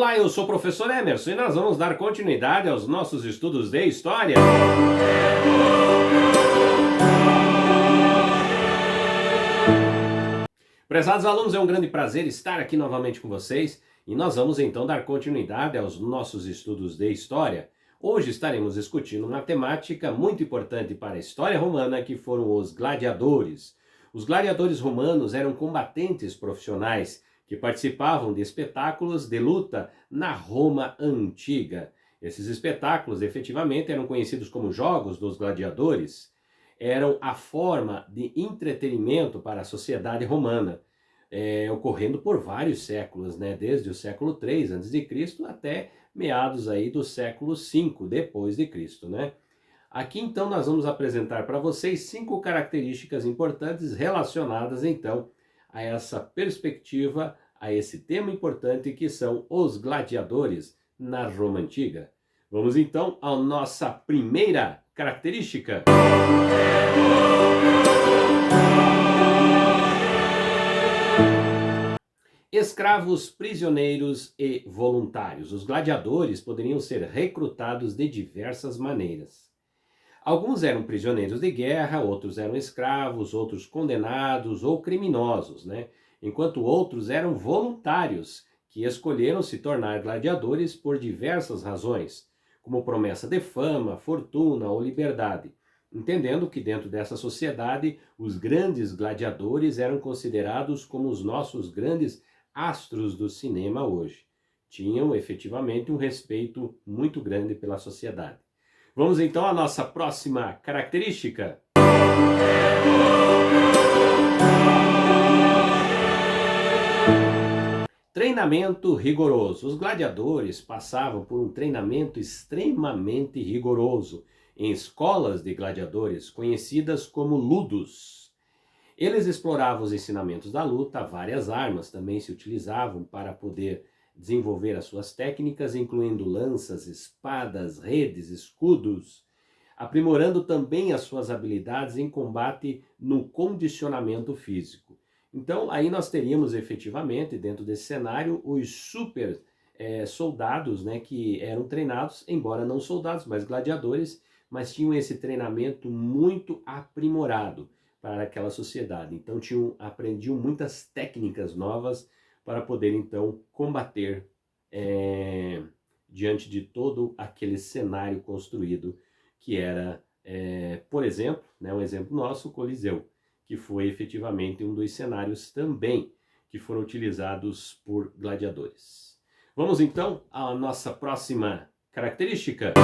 Olá, eu sou o professor Emerson e nós vamos dar continuidade aos nossos estudos de História. Prezados alunos, é um grande prazer estar aqui novamente com vocês e nós vamos então dar continuidade aos nossos estudos de História. Hoje estaremos discutindo uma temática muito importante para a história romana, que foram os gladiadores. Os gladiadores romanos eram combatentes profissionais que participavam de espetáculos de luta na Roma antiga. Esses espetáculos, efetivamente, eram conhecidos como Jogos dos Gladiadores. Eram a forma de entretenimento para a sociedade romana, ocorrendo por vários séculos, né? Desde o século III a.C. até meados aí do século V depois de Cristo, né? Aqui então nós vamos apresentar para vocês 5 características importantes relacionadas então a essa perspectiva, a esse tema importante que são os gladiadores na Roma Antiga. Vamos então à nossa primeira característica. Escravos, prisioneiros e voluntários. Os gladiadores poderiam ser recrutados de diversas maneiras. Alguns eram prisioneiros de guerra, outros eram escravos, outros condenados ou criminosos, né? Enquanto outros eram voluntários, que escolheram se tornar gladiadores por diversas razões, como promessa de fama, fortuna ou liberdade, entendendo que dentro dessa sociedade os grandes gladiadores eram considerados como os nossos grandes astros do cinema hoje. Tinham efetivamente um respeito muito grande pela sociedade. Vamos então à nossa próxima característica. Treinamento rigoroso. Os gladiadores passavam por um treinamento extremamente rigoroso em escolas de gladiadores conhecidas como ludos. Eles exploravam os ensinamentos da luta, várias armas também se utilizavam para poder desenvolver as suas técnicas, incluindo lanças, espadas, redes, escudos, aprimorando também as suas habilidades em combate no condicionamento físico. Então aí nós teríamos efetivamente dentro desse cenário os super soldados, né, que eram treinados, embora não soldados, mas gladiadores, mas tinham esse treinamento muito aprimorado para aquela sociedade. Então aprendiam muitas técnicas novas para poder então combater diante de todo aquele cenário construído que era, por exemplo, né, um exemplo nosso, o Coliseu, que foi efetivamente um dos cenários também que foram utilizados por gladiadores. Vamos então à nossa próxima característica.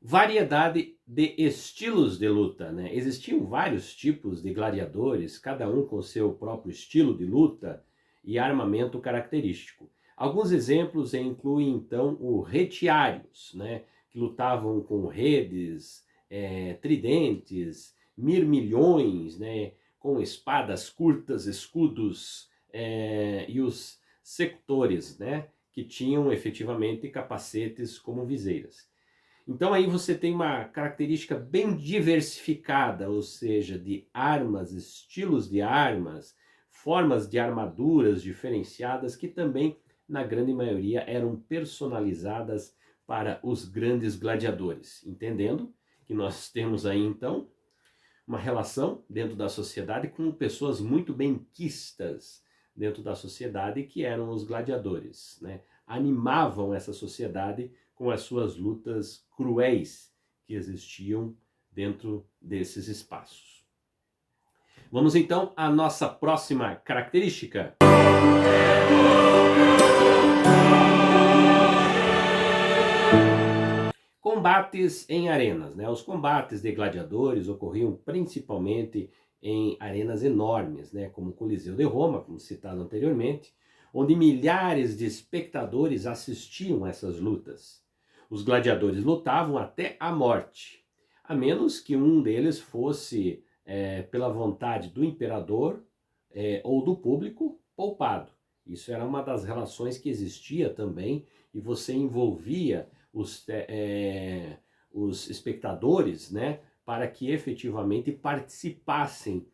Variedade de estilos de luta, né? Existiam vários tipos de gladiadores, cada um com seu próprio estilo de luta e armamento característico. Alguns exemplos incluem então o retiários, né? Que lutavam com redes, tridentes, mirmilhões, né? Com espadas curtas, escudos, e os sectores, né? Que tinham efetivamente capacetes como viseiras. Então aí você tem uma característica bem diversificada, ou seja, de armas, estilos de armas, formas de armaduras diferenciadas que também, na grande maioria, eram personalizadas para os grandes gladiadores. Entendendo que nós temos aí então uma relação dentro da sociedade com pessoas muito benquistas dentro da sociedade, que eram os gladiadores, né? Animavam essa sociedade com as suas lutas cruéis que existiam dentro desses espaços. Vamos então à nossa próxima característica. Combates em arenas, né? Os combates de gladiadores ocorriam principalmente em arenas enormes, né? Como o Coliseu de Roma, como citado anteriormente, onde milhares de espectadores assistiam a essas lutas. Os gladiadores lutavam até a morte, a menos que um deles fosse, pela vontade do imperador ou do público, poupado. Isso era uma das relações que existia também, e você envolvia os espectadores, né, para que efetivamente participassem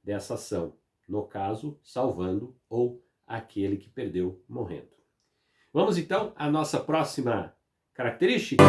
dessa ação. no caso, salvando ou aquele que perdeu morrendo. Vamos então à nossa próxima característica.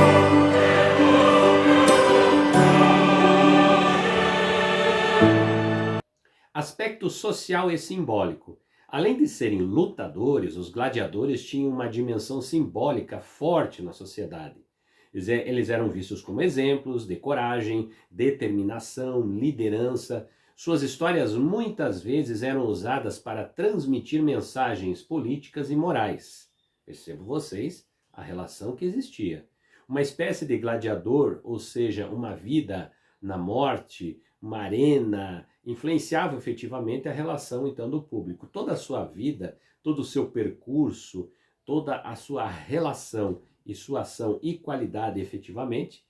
Aspecto social e simbólico. Além de serem lutadores, os gladiadores tinham uma dimensão simbólica forte na sociedade. Eles eram vistos como exemplos de coragem, determinação, liderança. Suas histórias muitas vezes eram usadas para transmitir mensagens políticas e morais. Percebo vocês a relação que existia. Uma espécie de gladiador, ou seja, uma vida na morte, uma arena, influenciava efetivamente a relação então do público. Toda a sua vida, todo o seu percurso, toda a sua relação e sua ação e qualidade efetivamente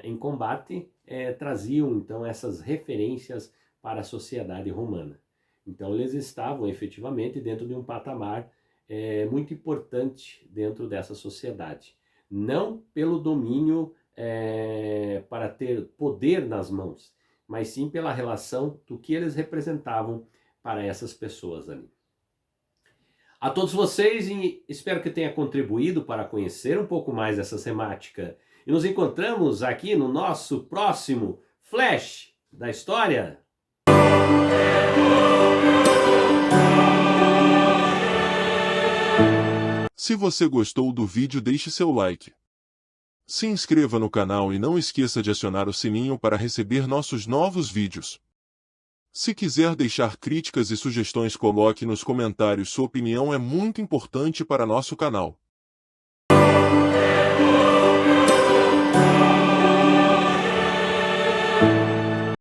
em combate traziam então essas referências para a sociedade romana. Então eles estavam efetivamente dentro de um patamar muito importante dentro dessa sociedade. Não pelo domínio para ter poder nas mãos, mas sim pela relação do que eles representavam para essas pessoas ali. A todos vocês, e espero que tenha contribuído para conhecer um pouco mais dessa temática. E nos encontramos aqui no nosso próximo Flash da História. Se você gostou do vídeo, deixe seu like. Se inscreva no canal e não esqueça de acionar o sininho para receber nossos novos vídeos. Se quiser deixar críticas e sugestões, coloque nos comentários. Sua opinião é muito importante para nosso canal.